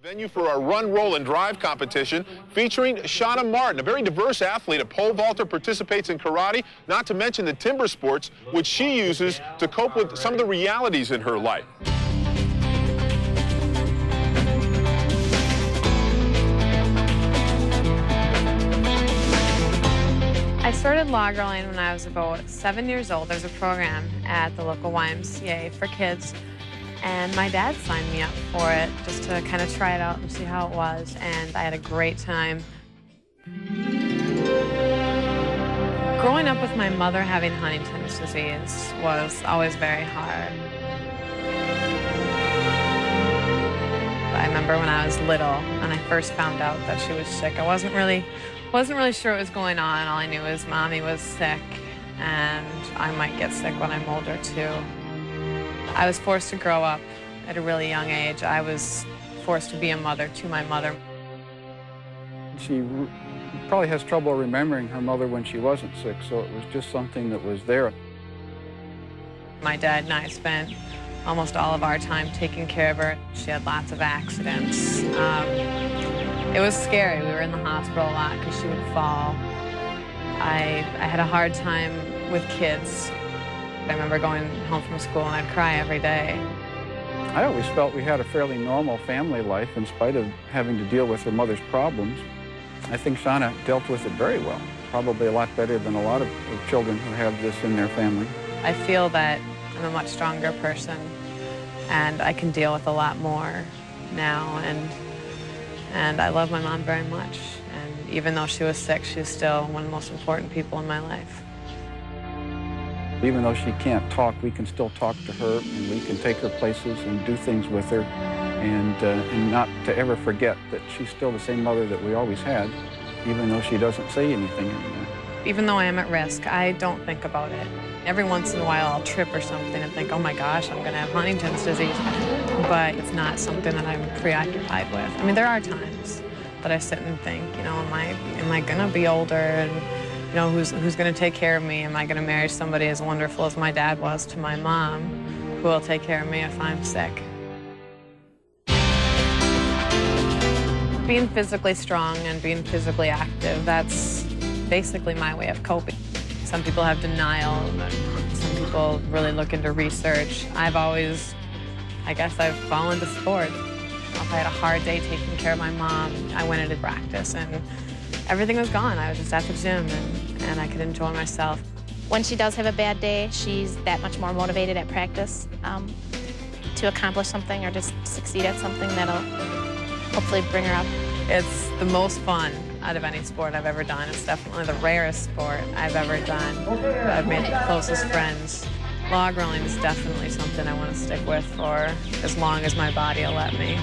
Venue for our run, roll, and drive competition featuring Shana Martin, a very diverse athlete. A pole vaulter, participates in karate, not to mention the timber sports, which she uses to cope with some of the realities in her life. I started log rolling when I was about 7 years old. There's a program at the local YMCA for kids, and my dad signed me up for it just to kind of try it out and see how it was, and I had a great time. Growing up with my mother having Huntington's disease was always very hard. I remember when I was little and I first found out that she was sick. I wasn't really sure what was going on. All I knew was Mommy was sick and I might get sick when I'm older too. I was forced to grow up at a really young age. I was forced to be a mother to my mother. She probably has trouble remembering her mother when she wasn't sick, so it was just something that was there. My dad and I spent almost all of our time taking care of her. She had lots of accidents. It was scary. We were in the hospital a lot because she would fall. I had a hard time with kids. I remember going home from school and I'd cry every day. I always felt we had a fairly normal family life in spite of having to deal with her mother's problems. I think Shana dealt with it very well, probably a lot better than a lot of children who have this in their family. I feel that I'm a much stronger person and I can deal with a lot more now, and I love my mom very much. And even though she was sick, she's still one of the most important people in my life. Even though she can't talk, we can still talk to her, and we can take her places and do things with her, and not to ever forget that she's still the same mother that we always had, even though she doesn't say anything anymore. Even though I am at risk, I don't think about it. Every once in a while I'll trip or something and think, oh my gosh, I'm going to have Huntington's disease. But it's not something that I'm preoccupied with. I mean, there are times that I sit and think, you know, am I going to be older, and you know, who's going to take care of me? Am I going to marry somebody as wonderful as my dad was to my mom, who will take care of me if I'm sick? Being physically strong and being physically active, that's basically my way of coping. Some people have denial, and some people really look into research. I guess I've fallen to sport. If I had a hard day taking care of my mom, I went into practice and everything was gone. I was just at the gym and I could enjoy myself. When she does have a bad day, she's that much more motivated at practice to accomplish something or just succeed at something that'll hopefully bring her up. It's the most fun out of any sport I've ever done. It's definitely the rarest sport I've ever done. I've made the closest friends. Log rolling is definitely something I want to stick with for as long as my body will let me.